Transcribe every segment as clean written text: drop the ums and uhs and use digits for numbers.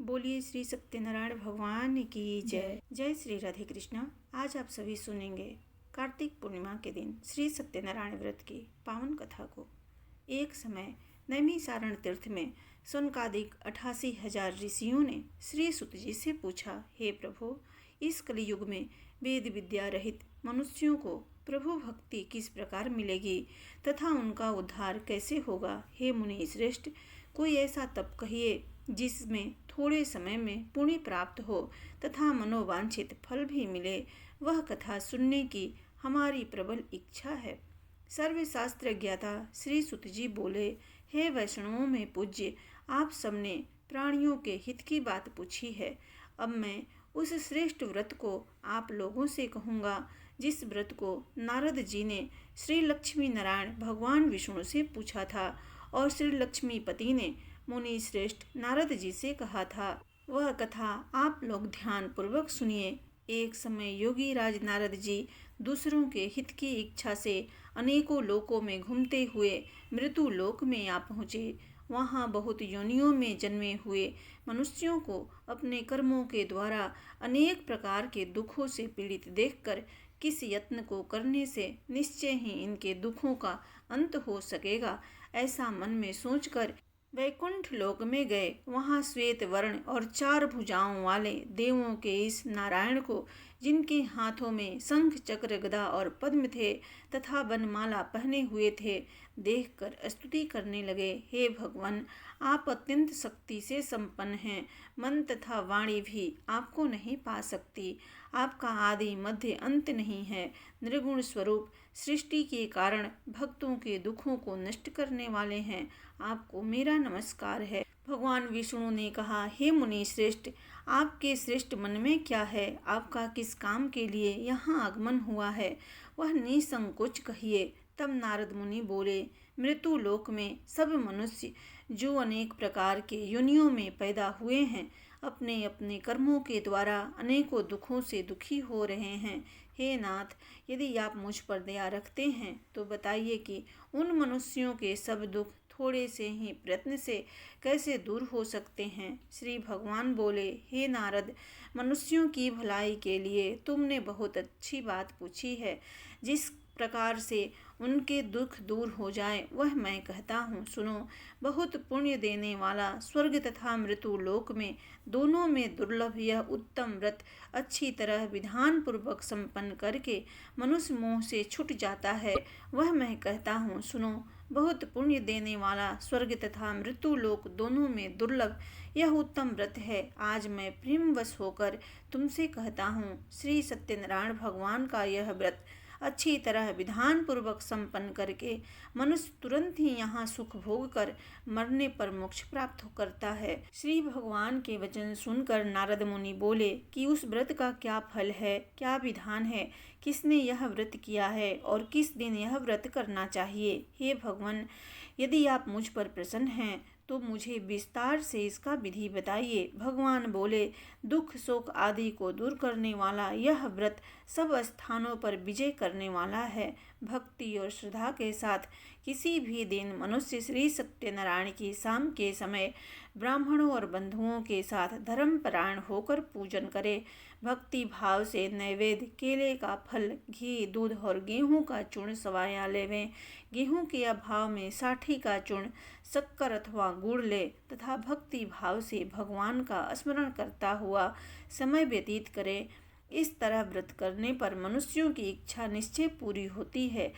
बोलिए श्री सत्यनारायण भगवान की जय। जय श्री राधे कृष्णा। आज आप सभी सुनेंगे कार्तिक पूर्णिमा के दिन श्री सत्यनारायण व्रत की पावन कथा को। एक समय नैमिषारण्य तीर्थ में सनकादिक 88,000 ऋषियों ने श्री सुत जी से पूछा, हे प्रभु, इस कलयुग में वेद विद्या रहित मनुष्यों को प्रभु भक्ति किस प्रकार मिलेगी तथा उनका उद्धार कैसे होगा। हे मुनि श्रेष्ठ, कोई ऐसा तप कहिए जिसमें थोड़े समय में पुण्य प्राप्त हो तथा मनोवांछित फल भी मिले। वह कथा सुनने की हमारी प्रबल इच्छा है। सर्वशास्त्र ज्ञाता श्री सुत जी बोले, हे वैष्णवों में पूज्य, आप सबने प्राणियों के हित की बात पूछी है। अब मैं उस श्रेष्ठ व्रत को आप लोगों से कहूँगा जिस व्रत को नारद जी ने श्री लक्ष्मी नारायण भगवान विष्णु से पूछा था और श्री लक्ष्मीपति ने मुनि श्रेष्ठ नारद जी से कहा था। वह कथा आप लोग ध्यान पूर्वक सुनिए। एक समय योगी राज नारद जी दूसरों के हित की इच्छा से अनेकों लोकों में घूमते हुए मृत्यु लोक में आ पहुँचे। वहाँ बहुत योनियों में जन्मे हुए मनुष्यों को अपने कर्मों के द्वारा अनेक प्रकार के दुखों से पीड़ित देखकर किस यत्न को करने से निश्चय ही इनके दुखों का अंत हो सकेगा, ऐसा मन में सोचकर वैकुंठ लोक में गए। वहाँ श्वेत वर्ण और 4 भुजाओं वाले देवों के इस नारायण को, जिनके हाथों में शंख चक्र गदा और पद्म थे तथा वनमाला पहने हुए थे, देखकर स्तुति करने लगे। हे भगवान, आप अत्यंत शक्ति से संपन्न हैं। मन तथा वाणी भी आपको नहीं पा सकती। आपका आदि मध्य अंत नहीं है। निर्गुण स्वरूप सृष्टि के कारण भक्तों के दुखों को नष्ट करने वाले हैं। आपको मेरा नमस्कार है। भगवान विष्णु ने कहा, हे मुनि श्रेष्ठ, आपके श्रेष्ठ मन में क्या है? आपका किस काम के लिए यहाँ आगमन हुआ है, वह निसंकोच कहिए। तब नारद मुनि बोले, मृत्यु लोक में सब मनुष्य जो अनेक प्रकार के योनियों में पैदा हुए हैं, अपने अपने कर्मों के द्वारा अनेकों दुखों से दुखी हो रहे हैं। हे नाथ, यदि आप मुझ पर दया रखते हैं तो बताइए कि उन मनुष्यों के सब दुख थोड़े से ही प्रयत्न से कैसे दूर हो सकते हैं। श्री भगवान बोले, हे नारद, मनुष्यों की भलाई के लिए तुमने बहुत अच्छी बात पूछी है। जिस प्रकार से उनके दुख दूर हो जाए वह मैं कहता हूँ, सुनो। बहुत पुण्य देने वाला स्वर्ग तथा मृत्यु लोक में दोनों में दुर्लभ यह उत्तम व्रत अच्छी तरह विधान पूर्वक संपन्न करके मनुष्य मोह से छूट जाता है, वह मैं कहता हूँ, सुनो। बहुत पुण्य देने वाला स्वर्ग तथा मृत्यु लोक दोनों में दुर्लभ यह उत्तम व्रत है। आज मैं प्रेमवश होकर तुमसे कहता हूँ, श्री सत्यनारायण भगवान का यह व्रत अच्छी तरह विधान पूर्वक संपन्न करके मनुष्य तुरंत ही यहाँ सुख भोग कर मरने पर मोक्ष प्राप्त करता है। श्री भगवान के वचन सुनकर नारद मुनि बोले कि उस व्रत का क्या फल है, क्या विधान है, किसने यह व्रत किया है और किस दिन यह व्रत करना चाहिए। हे भगवान, यदि आप मुझ पर प्रसन्न हैं तो मुझे विस्तार से इसका विधि बताइए। भगवान बोले, दुख शोक आदि को दूर करने वाला यह व्रत सब स्थानों पर विजय करने वाला है। भक्ति और श्रद्धा के साथ किसी भी दिन मनुष्य श्री सत्यनारायण की शाम के समय ब्राह्मणों और बंधुओं के साथ धर्मपरायण होकर पूजन करे। भक्ति भाव से नैवेद्य केले का फल, घी, दूध और गेहूं का चूर्ण सवाया लेवें। गेहूं के अभाव में साठी का चूर्ण, शक्कर अथवा गुड़ ले तथा भक्ति भाव से भगवान का स्मरण करता हुआ समय व्यतीत करे। इस तरह व्रत करने पर मनुष्यों की इच्छा निश्चय पूरी होती है।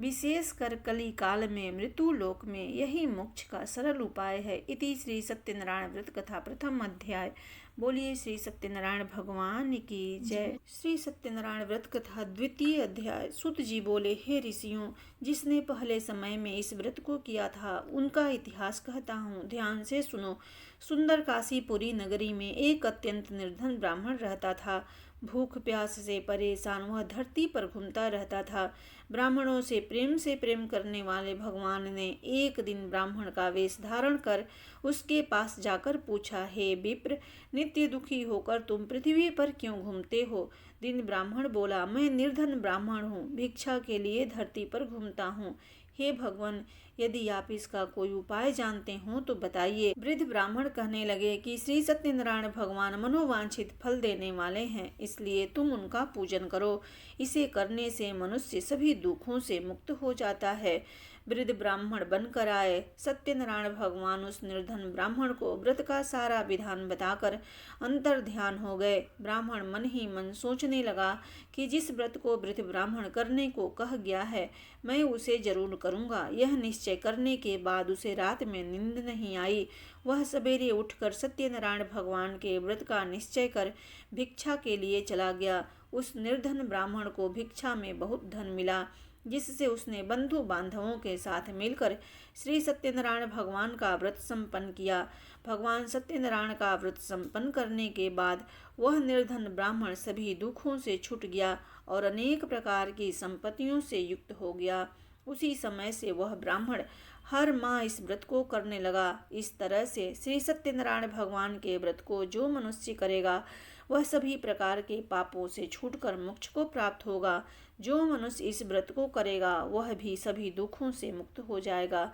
विशेषकर कली काल में मृत्यु लोक में यही मोक्ष का सरल उपाय है। इति श्री सत्यनारायण व्रत कथा प्रथम अध्याय। बोलिए श्री सत्यनारायण भगवान की जय। श्री सत्यनारायण व्रत कथा द्वितीय अध्याय। सुत जी बोले, हे ऋषियों, जिसने पहले समय में इस व्रत को किया था उनका इतिहास कहता हूँ, ध्यान से सुनो। सुंदर काशीपुरी नगरी में एक अत्यंत निर्धन ब्राह्मण रहता था। भूख प्यास से परेशान वह धरती पर घूमता रहता था। ब्राह्मणों से प्रेम करने वाले भगवान ने एक दिन ब्राह्मण का वेश धारण कर उसके पास जाकर पूछा, हे विप्र, नित्य दुखी होकर तुम पृथ्वी पर क्यों घूमते हो? दिन ब्राह्मण बोला, मैं निर्धन ब्राह्मण हूँ, भिक्षा के लिए धरती पर घूमता हूँ। हे भगवान, यदि आप इसका कोई उपाय जानते हो तो बताइए। वृद्ध ब्राह्मण कहने लगे कि श्री सत्यनारायण भगवान मनोवांछित फल देने वाले हैं, इसलिए तुम उनका पूजन करो। इसे करने से मनुष्य सभी दुखों से मुक्त हो जाता है। वृद्ध ब्राह्मण बनकर आए। सत्यनारायण भगवान उस निर्धन ब्राह्मण को व्रत का सारा विधान बताकर अंतर ध्यान हो गए। ब्राह्मण मन ही मन सोचने लगा कि जिस व्रत को वृद्ध ब्राह्मण करने को कह गया है, मैं उसे जरूर करूँगा। यह निश्चय करने के बाद उसे रात में नींद नहीं आई। वह सवेरे उठकर सत्यनारायण भगवान के व्रत का निश्चय कर भिक्षा के लिए चला गया। उस निर्धन ब्राह्मण को भिक्षा में बहुत धन मिला, जिससे उसने बंधु बांधवों के साथ मिलकर श्री सत्यनारायण भगवान का व्रत संपन्न किया। भगवान सत्यनारायण का व्रत संपन्न करने के बाद वह निर्धन ब्राह्मण सभी दुखों से छूट गया और अनेक प्रकार की संपत्तियों से युक्त हो गया। उसी समय से वह ब्राह्मण हर माह इस व्रत को करने लगा। इस तरह से श्री सत्यनारायण भगवान के व्रत को जो मनुष्य करेगा, वह सभी प्रकार के पापों से छूटकर मोक्ष को प्राप्त होगा। जो मनुष्य इस व्रत को करेगा, वह भी सभी दुखों से मुक्त हो जाएगा।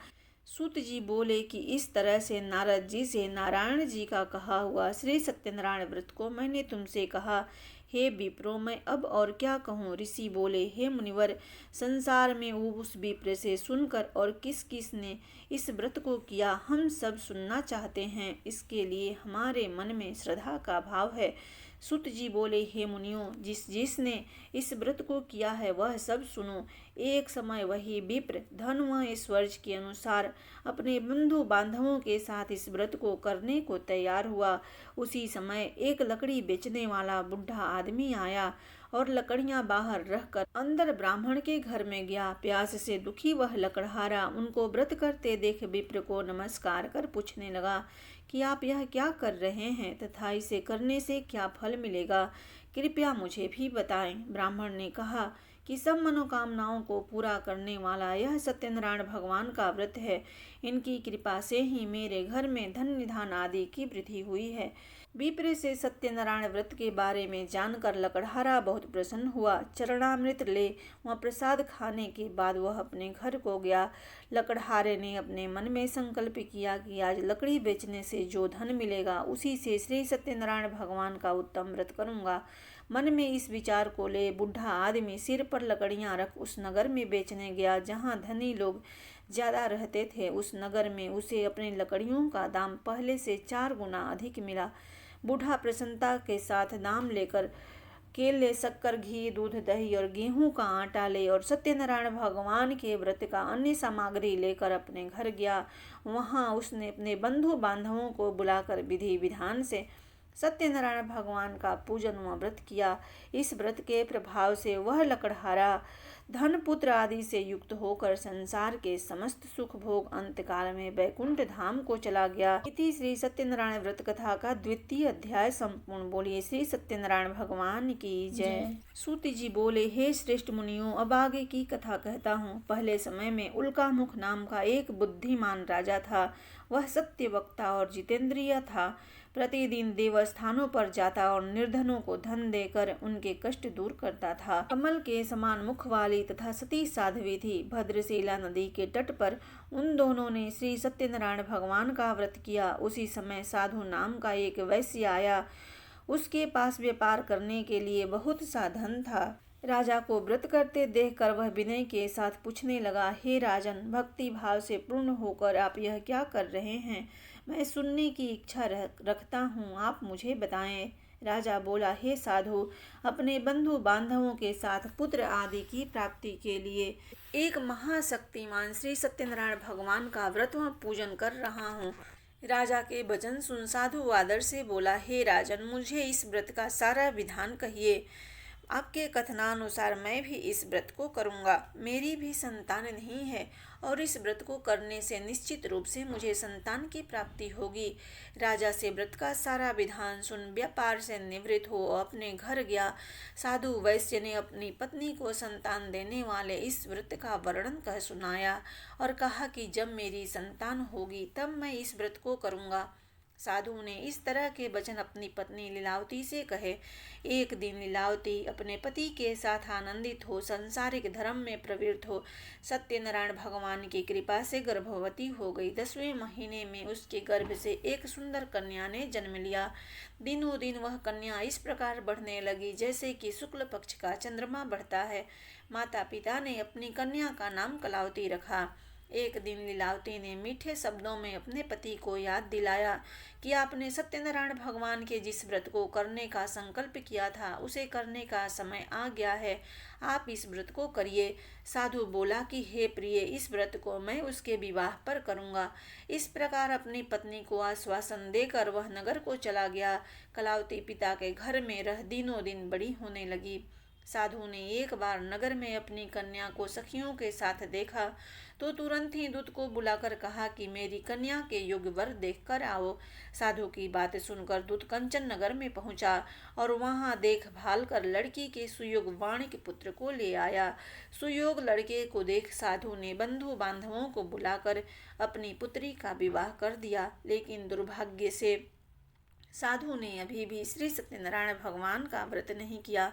सूत जी बोले कि इस तरह से नारद जी से नारायण जी का कहा हुआ श्री सत्यनारायण व्रत को मैंने तुमसे कहा। हे विप्रो, मैं अब और क्या कहूँ। ऋषि बोले, हे मुनिवर, संसार में उस विप्र से सुनकर और किस किस ने इस व्रत को किया, हम सब सुनना चाहते हैं। इसके लिए हमारे मन में श्रद्धा का भाव है। सुत जी बोले, हे मुनियों, जिसने इस व्रत को किया है वह सब सुनो। एक समय वही विप्र धन व ऐश्वर्य के अनुसार अपने बंधु बांधवों के साथ इस व्रत को करने को तैयार हुआ। उसी समय एक लकड़ी बेचने वाला बुढ़ा आदमी आया और लकड़ियां बाहर रखकर अंदर ब्राह्मण के घर में गया। प्यास से दुखी वह लकड़हारा उनको व्रत करते देख विप्र को नमस्कार कर पूछने लगा कि आप यह क्या कर रहे हैं तथा इसे करने से क्या फल मिलेगा, कृपया मुझे भी बताएं। ब्राह्मण ने कहा कि सब मनोकामनाओं को पूरा करने वाला यह सत्यनारायण भगवान का व्रत है। इनकी कृपा से ही मेरे घर में धन निधान आदि की वृद्धि हुई है। विप्र से सत्यनारायण व्रत के बारे में जानकर लकड़हारा बहुत प्रसन्न हुआ। चरणामृत ले वह प्रसाद खाने के बाद वह अपने घर को गया। लकड़हारे ने अपने मन में संकल्प किया कि आज लकड़ी बेचने से जो धन मिलेगा, उसी से श्री सत्यनारायण भगवान का उत्तम व्रत करूंगा। मन में इस विचार को ले बुढ़ा आदमी सिर पर लकड़ियां रख उस नगर में बेचने गया जहां धनी लोग ज्यादा रहते थे। उस नगर में उसे अपने लकड़ियों का दाम पहले से 4 गुना अधिक मिला। बूढ़ा प्रसन्नता के साथ दाम लेकर केले, शक्कर, घी, दूध, दही और गेहूं का आटा ले और सत्यनारायण भगवान के व्रत का अन्य सामग्री लेकर अपने घर गया। वहां उसने अपने बंधु बांधवों को बुलाकर विधि विधान से सत्यनारायण भगवान का पूजन व व्रत किया। इस व्रत के प्रभाव से वह लकड़हारा धन पुत्र आदि से युक्त होकर संसार के समस्त सुख भोग अंतकाल में वैकुंठ धाम को चला गया। इति श्री सत्यनारायण व्रत कथा का 2वां अध्याय संपूर्ण। बोलिए श्री सत्यनारायण भगवान की जय। सूत जी बोले, हे श्रेष्ठ मुनियों, अब आगे की कथा कहता हूँ। पहले समय में उल्कामुख नाम का एक बुद्धिमान राजा था। वह सत्य वक्ता और जितेंद्रिय था। प्रतिदिन देवस्थानों पर जाता और निर्धनों को धन देकर उनके कष्ट दूर करता था। कमल के समान मुख वाली तथा सती साध्वी थी। भद्रशिला नदी के तट पर उन दोनों ने श्री सत्यनारायण भगवान का व्रत किया। उसी समय साधु नाम का एक वैश्य आया। उसके पास व्यापार करने के लिए बहुत सा धन था। राजा को व्रत करते देखकर वह विनय के साथ पूछने लगा, हे राजन, भक्ति भाव से पूर्ण होकर आप यह क्या कर रहे हैं? मैं सुनने की इच्छा रखता हूँ, आप मुझे बताएं। राजा बोला, हे साधु, अपने बंधु बांधवों के साथ पुत्र आदि की प्राप्ति के लिए एक महाशक्तिमान श्री सत्यनारायण भगवान का व्रत व पूजन कर रहा हूँ। राजा के वचन सुन साधु आदर से बोला, हे राजन, मुझे इस व्रत का सारा विधान कहिए। आपके कथनानुसार मैं भी इस व्रत को करूँगा। मेरी भी संतान नहीं है और इस व्रत को करने से निश्चित रूप से मुझे संतान की प्राप्ति होगी। राजा से व्रत का सारा विधान सुन व्यापार से निवृत्त हो अपने घर गया। साधु वैश्य ने अपनी पत्नी को संतान देने वाले इस व्रत का वर्णन कह सुनाया और कहा कि जब मेरी संतान होगी तब मैं इस व्रत को करूँगा। साधु ने इस तरह के वचन अपनी पत्नी लीलावती से कहे। एक दिन लीलावती अपने पति के साथ आनंदित हो सांसारिक धर्म में प्रवृत्त हो सत्यनारायण भगवान की कृपा से गर्भवती हो गई। 10वें महीने में उसके गर्भ से एक सुंदर कन्या ने जन्म लिया। दिनों दिन वह कन्या इस प्रकार बढ़ने लगी जैसे कि शुक्ल पक्ष का चंद्रमा बढ़ता है। माता पिता ने अपनी कन्या का नाम कलावती रखा। एक दिन लीलावती ने मीठे शब्दों में अपने पति को याद दिलाया कि आपने सत्यनारायण भगवान के जिस व्रत को करने का संकल्प किया था उसे करने का समय आ गया है, आप इस व्रत को करिए। साधु बोला कि हे प्रिय, इस व्रत को मैं उसके विवाह पर करूँगा। इस प्रकार अपनी पत्नी को आश्वासन देकर वह नगर को चला गया। कलावती पिता के घर में रह दिनों दिन बड़ी होने लगी। साधु ने एक बार नगर में अपनी कन्या को सखियों के साथ देखा तो तुरंत ही दूत को बुलाकर कहा कि मेरी कन्या के योग्य वर देखकर आओ। साधु की बात सुनकर दूत कंचन नगर में पहुंचा और वहां देखभाल कर लड़की के सुयोग वाणिक पुत्र को ले आया। सुयोग लड़के को देख साधु ने बंधु बांधवों को बुलाकर अपनी पुत्री का विवाह कर दिया। लेकिन दुर्भाग्य से साधु ने अभी भी श्री सत्यनारायण भगवान का व्रत नहीं किया।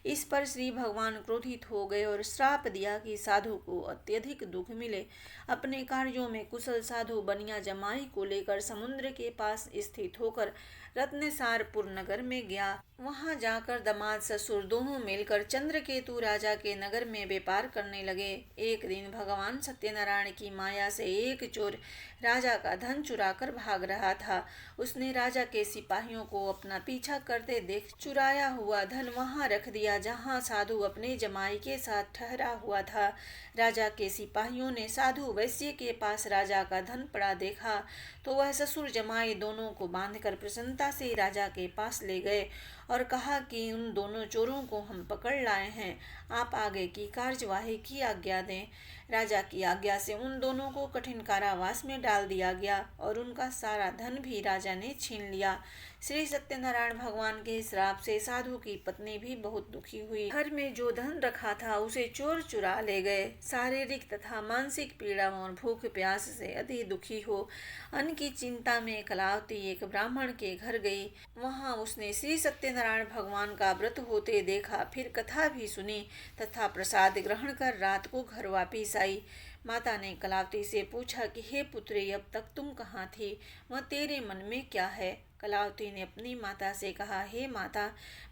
इस पर श्री भगवान क्रोधित हो गए और श्राप दिया कि साधु को अत्यधिक दुख मिले। अपने कार्यों में कुशल साधु बनिया जमाई को लेकर समुद्र के पास स्थित होकर रत्नसारपुर नगर में गया। वहां जाकर दामाद ससुर दोनों मिलकर चंद्रकेतु राजा के नगर में व्यापार करने लगे। एक दिन भगवान सत्यनारायण की माया से एक चोर राजा का धन चुराकर भाग रहा था। उसने राजा के सिपाहियों को अपना पीछा करते देख चुराया हुआ धन वहां रख दिया जहां साधु अपने जमाई के साथ ठहरा हुआ था। राजा के सिपाहियों ने साधु वैश्य के पास राजा का धन पड़ा देखा तो वह ससुर जमाई दोनों को बांधकर प्रसन्नता से राजा के पास ले गए और कहा कि उन दोनों चोरों को हम पकड़ लाए हैं, आप आगे की कार्यवाही की आज्ञा दें। राजा की आज्ञा से उन दोनों को कठिन कारावास में डाल दिया गया और उनका सारा धन भी राजा ने छीन लिया। श्री सत्यनारायण भगवान के श्राप से साधु की पत्नी भी बहुत दुखी हुई। घर में जो धन रखा था उसे चोर चुरा ले गए। शारीरिक तथा मानसिक पीड़ा और भूख प्यास से अति दुखी हो अन्न की चिंता में कलावती एक ब्राह्मण के घर गई। वहां उसने श्री सत्यनारायण भगवान का व्रत होते देखा, फिर कथा भी सुनी तथा प्रसाद ग्रहण कर रात को घर वापिस आई। माता ने कलावती से पूछा कि हे पुत्री, अब तक तुम कहाँ थी, वह तेरे मन में क्या है। कलावती ने अपनी माता से कहा, हे माता,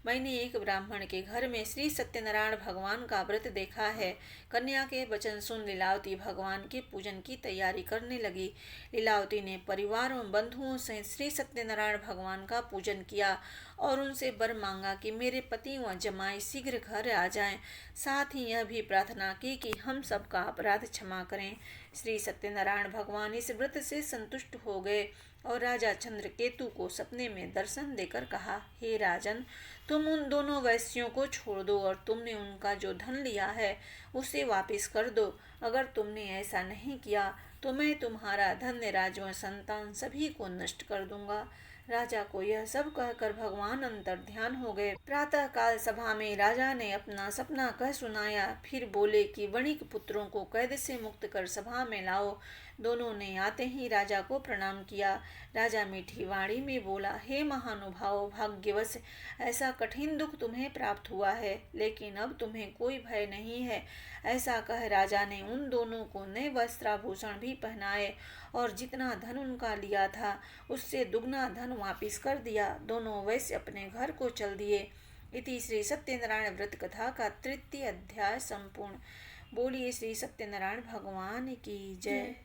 मैंने एक ब्राह्मण के घर में श्री सत्यनारायण भगवान का व्रत देखा है। कन्या के वचन सुन लीलावती भगवान के पूजन की तैयारी करने लगी। लीलावती ने परिवार एवं बंधुओं से श्री सत्यनारायण भगवान का पूजन किया और उनसे वर मांगा कि मेरे पति व जमाई शीघ्र घर आ जाएं। साथ ही यह भी प्रार्थना की कि हम सबका अपराध क्षमा करें। श्री सत्यनारायण भगवान इस व्रत से संतुष्ट हो गए और राजा चंद्रकेतु को सपने में दर्शन देकर कहा, हे राजन, तुम उन दोनों वैश्यों को छोड़ दो और तुमने उनका जो धन लिया है उसे वापस कर दो। अगर तुमने ऐसा नहीं किया तो मैं तुम्हारा धन्य राज्य व संतान सभी को नष्ट कर दूंगा। राजा को यह सब कहकर भगवान अंतर ध्यान हो गए। प्रातः काल सभा में राजा ने अपना सपना कह सुनाया। फिर बोले कि वणिक पुत्रों को कैद से मुक्त कर सभा में लाओ। दोनों ने आते ही राजा को प्रणाम किया। राजा मीठी वाणी में बोला, हे महानुभाव, भाग्यवश ऐसा कठिन दुख तुम्हें प्राप्त हुआ है, लेकिन अब तुम्हें कोई भय नहीं है। ऐसा कह राजा ने उन दोनों को नए वस्त्राभूषण भी पहनाए और जितना धन उनका लिया था उससे दुगना धन वापिस कर दिया। दोनों वैश्य अपने घर को चल दिए। इति श्री सत्यनारायण व्रत कथा का 3 अध्याय संपूर्ण। बोलिए श्री सत्यनारायण भगवान की जय।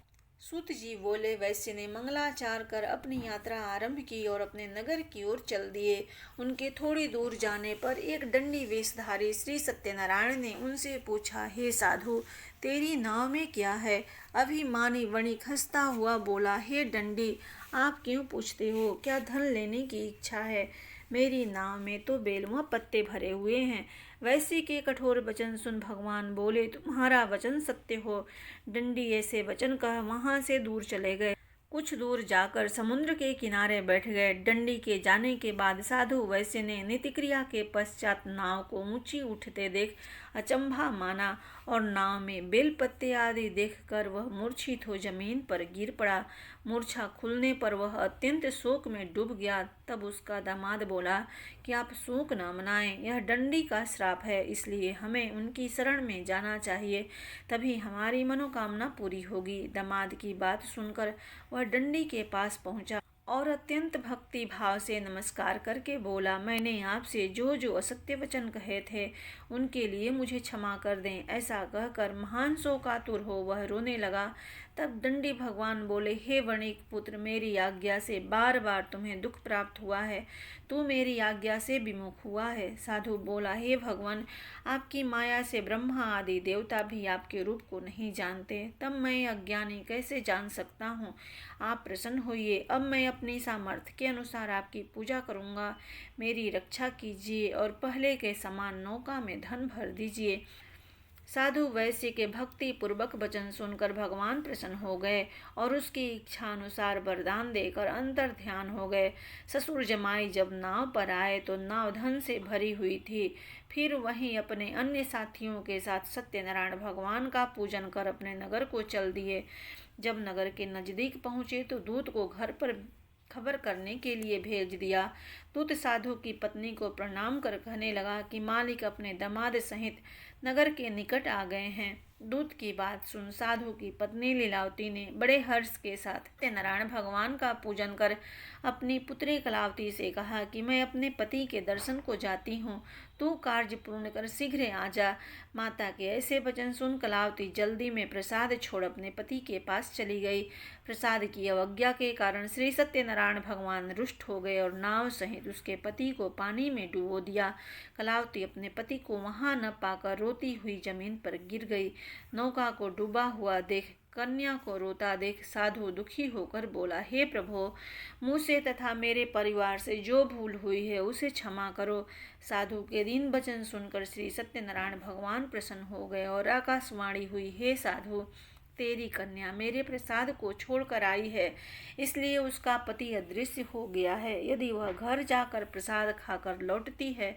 सूत जी बोले, वैश्य ने मंगलाचार कर अपनी यात्रा आरंभ की और अपने नगर की ओर चल दिए। उनके थोड़ी दूर जाने पर एक दंडी वेशधारी श्री सत्यनारायण ने उनसे पूछा, हे साधु, तेरी नाव में क्या है। अभिमानी वणिक हंसता हुआ बोला, हे दंडी, आप क्यों पूछते हो, क्या धन लेने की इच्छा है। मेरी नाव में तो बेलवा पत्ते भरे हुए हैं। वैश्य के कठोर वचन सुन भगवान बोले, तुम्हारा वचन सत्य हो। दंडी ऐसे वचन कह वहां से दूर चले गए। कुछ दूर जाकर समुद्र के किनारे बैठ गए। दंडी के जाने के बाद साधु वैश्य ने नित्य क्रिया के पश्चात नाव को ऊंची उठते देख अचंभा माना और नाव में बेलपत्ते आदि देखकर वह मूर्छित हो जमीन पर गिर पड़ा। मूर्छा खुलने पर वह अत्यंत शोक में डूब गया। तब उसका दामाद बोला कि आप शोक न मनाएं, यह डंडी का श्राप है, इसलिए हमें उनकी शरण में जाना चाहिए, तभी हमारी मनोकामना पूरी होगी। दामाद की बात सुनकर वह डंडी के पास पहुंचा और अत्यंत भक्ति भाव से नमस्कार करके बोला, मैंने आपसे जो जो असत्य वचन कहे थे उनके लिए मुझे क्षमा कर दें। ऐसा कहकर महान शोकातुर हो वह रोने लगा। तब दंडी भगवान बोले, हे वणिक पुत्र, मेरी आज्ञा से बार बार तुम्हें दुख प्राप्त हुआ है, तू मेरी आज्ञा से विमुख हुआ है। साधु बोला, हे भगवान, आपकी माया से ब्रह्मा आदि देवता भी आपके रूप को नहीं जानते, तब मैं अज्ञानी कैसे जान सकता हूँ। आप प्रसन्न होइए, अब मैं अपनी सामर्थ्य के अनुसार आपकी पूजा करूँगा। मेरी रक्षा कीजिए और पहले के समान नौका में धन भर दीजिए। साधु वैश्य के भक्ति पूर्वक वचन सुनकर भगवान प्रसन्न हो गए और उसकी इच्छा अनुसार वरदान देकर अंतर ध्यान हो गए। ससुर जमाई जब नाव पर आए तो नाव धन से भरी हुई थी। फिर वहीं अपने अन्य साथियों के साथ सत्यनारायण भगवान का पूजन कर अपने नगर को चल दिए। जब नगर के नजदीक पहुँचे तो दूत को घर पर खबर करने के लिए भेज दिया। दूत साधु की पत्नी को प्रणाम कर कहने लगा कि मालिक अपने दामाद सहित नगर के निकट आ गए हैं। दूत की बात सुन साधु की पत्नी लीलावती ने बड़े हर्ष के साथ सत्यनारायण भगवान का पूजन कर अपनी पुत्री कलावती से कहा कि मैं अपने पति के दर्शन को जाती हूँ, तू कार्य पूर्ण कर शीघ्र आ जा। माता के ऐसे वचन सुन कलावती जल्दी में प्रसाद छोड़ अपने पति के पास चली गई। प्रसाद की अवज्ञा के कारण श्री सत्यनारायण भगवान रुष्ट हो गए और नाव सहित उसके पति को पानी में डुबो दिया। कलावती अपने पति को वहां न पाकर रोती हुई जमीन पर गिर गई। नौका को डूबा हुआ देख, कन्या को रोता देख साधु दुखी होकर बोला, हे प्रभो, मुझसे तथा मेरे परिवार से जो भूल हुई है उसे क्षमा करो। साधु के दीन वचन सुनकर श्री सत्यनारायण भगवान प्रसन्न हो गए और आकाशवाणी हुई, हे साधु, तेरी कन्या मेरे प्रसाद को छोड़कर आई है, इसलिए उसका पति अदृश्य हो गया है। यदि वह घर जाकर प्रसाद खाकर लौटती है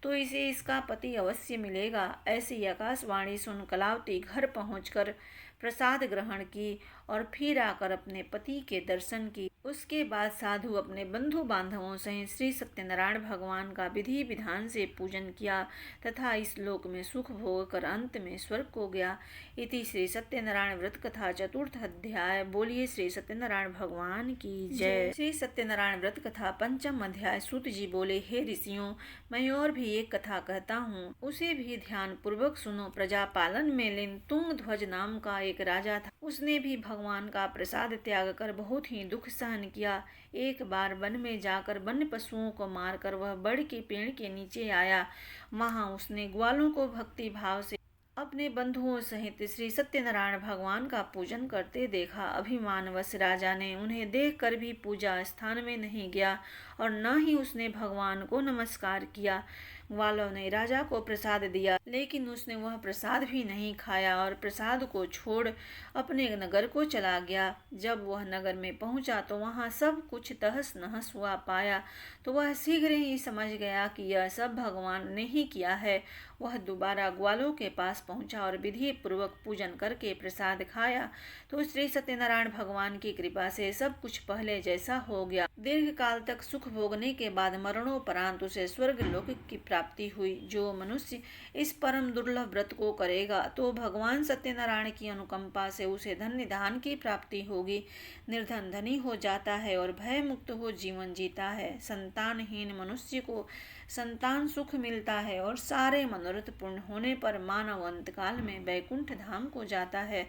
तो इसे इसका पति अवश्य मिलेगा। ऐसी आकाशवाणी सुन कलावती घर पहुंचकर प्रसाद ग्रहण की और फिर आकर अपने पति के दर्शन की। उसके बाद साधु अपने बंधु बांधवों सहित श्री सत्यनारायण भगवान का विधि विधान से पूजन किया तथा इस लोक में सुख भोग कर अंत में स्वर्ग को गया। इति श्री सत्यनारायण व्रत कथा चतुर्थ अध्याय। बोलिए श्री सत्यनारायण भगवान की जय। श्री सत्यनारायण व्रत कथा पंचम अध्याय। सूत जी बोले, हे ऋषियों, मैं और भी एक कथा कहता हूँ, उसे भी ध्यान पूर्वक सुनो। प्रजा पालन में लीन तुंग ध्वज नाम का एक राजा था। उसने भी भगवान का प्रसाद त्याग कर बहुत ही दुख सहन किया। एक बार वन में जाकर वन्य पशुओं को मारकर वह बड़ के पेड़ के नीचे आया। वहां उसने ग्वालों को भक्ति भाव से अपने बंधुओं सहित श्री सत्यनारायण भगवान का पूजन करते देखा। अभिमानवश राजा ने उन्हें देखकर भी पूजा स्थान में नहीं गया और न ही उसने भगवान को नमस्कार किया। ग्वालों ने राजा को प्रसाद दिया, लेकिन उसने वह प्रसाद भी नहीं खाया और प्रसाद को छोड़ अपने नगर को चला गया। जब वह नगर में पहुंचा तो वहां सब कुछ तहस नहस हुआ पाया, तो वह शीघ्र ही समझ गया कि यह सब भगवान ने ही किया है। वह दोबारा ग्वालों के पास पहुंचा और विधि पूर्वक पूजन करके प्रसाद खाया तो श्री सत्यनारायण भगवान की कृपा से सब कुछ पहले जैसा हो गया। दीर्घ काल तक सुख भोगने के बाद मरणोपरांत उसे स्वर्ग लोक की प्राप्ति हुई। जो मनुष्य इस परम दुर्लभ व्रत को करेगा तो भगवान सत्यनारायण की अनुकंपा से उसे धन्य धान की प्राप्ति होगी। निर्धन धनी हो जाता है और भय मुक्त हो जीवन जीता है। संतानहीन मनुष्य को संतान सुख मिलता है और सारे मनोरथ पूर्ण होने पर मानव अंतकाल में वैकुंठ धाम को जाता है।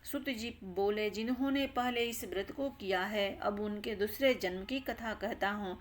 सुत जी बोले, जिन्होंने पहले इस व्रत को किया है, अब उनके दूसरे जन्म की कथा कहता हूँ।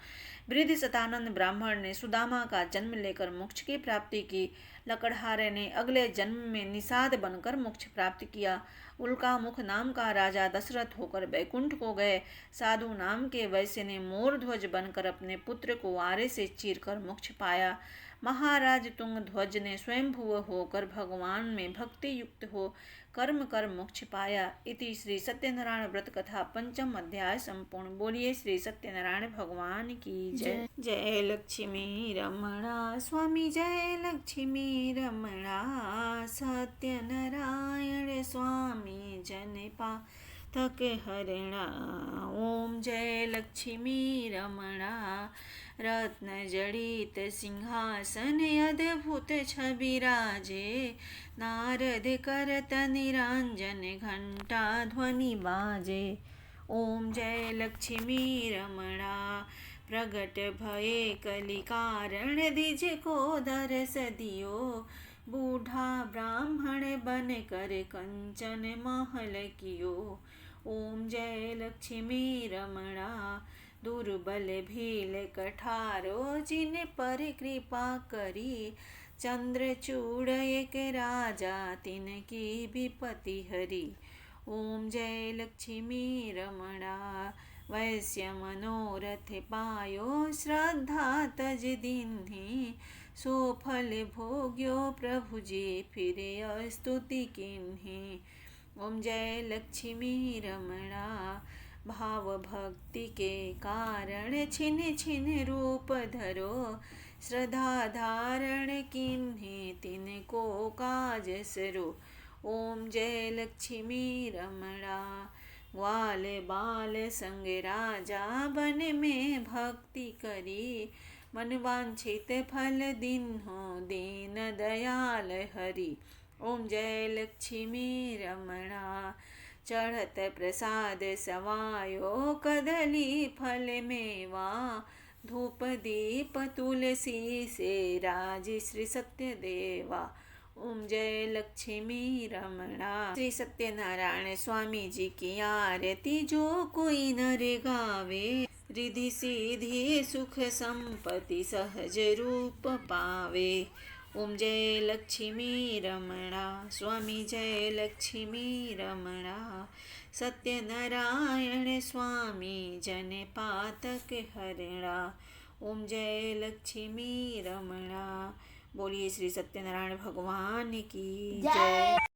वृद्ध सतानंद ब्राह्मण ने सुदामा का जन्म लेकर मोक्ष की प्राप्ति की। लकड़हारे ने अगले जन्म में निषाद बनकर मोक्ष प्राप्त किया। उल्का मुख नाम का राजा दशरथ होकर बैकुंठ को गए। साधु नाम के वैश्य ने मोर ध्वज बनकर अपने पुत्र को आरे से चीरकर मोक्ष पाया। महाराज तुंग ध्वज ने स्वयंभुव होकर भगवान में भक्ति युक्त हो कर्म कर मोक्ष पाया। इति श्री सत्यनारायण व्रत कथा पंचम अध्याय संपूर्ण। बोलिए श्री सत्यनारायण भगवान की जय। जय लक्ष्मी रमणा स्वामी जय लक्ष्मी रमणा। सत्यनारायण स्वामी जनपा तक हरणा। ओम जय लक्ष्मी रमणा। रत्न जड़ित सिंहासन अद्भुत छबिराजे। नारद करत निरंजन घंटा ध्वनि बाजे। ओम जय लक्ष्मी रमणा। प्रगट भये कलि कारण द्विज को दरस दियो। बूढ़ा ब्राह्मण बन कर कंचन महल कियो। ओम जय लक्ष्मी रमणा। दुर्बल भील कठारो जिन पर कृपा करी। चंद्रचूड़ एक राजा तिनकी विपत्ति हरी। ओम जय लक्ष्मी रमणा। वैश्य मनोरथ पायो श्रद्धा तज दीन्ही। सो फल भोग्यो प्रभु जी फिरे स्तुति किन्ही। ओम जय लक्ष्मी रमणा। भाव भक्ति के कारण छिन छिन रूप धरो। श्रद्धा धारण किन्ही तिनको काज सरो। ओम जय लक्ष्मी रमणा। ग्वाल बाल संग राजा बन में भक्ति करी। मन वांछित फल दिन्हो दीन दयाल हरि। ओम जय लक्ष्मी रमणा। चढ़त प्रसाद सवायो कदली फल मेवा। धूप दीप तुलसी से राज श्री सत्य देवा। ओम जय लक्ष्मी रमणा। श्री सत्यनारायण स्वामी जी की आरती जो कोई नर गावे। रिधि सीधी सुख संपत्ति सहज रूप पावे। ओम जय लक्ष्मी रमणा। स्वामी जय लक्ष्मी रमणा। सत्यनारायण स्वामी जन पातक हरणा। ओम जय लक्ष्मी रमणा। बोलिए श्री सत्यनारायण भगवान की जय।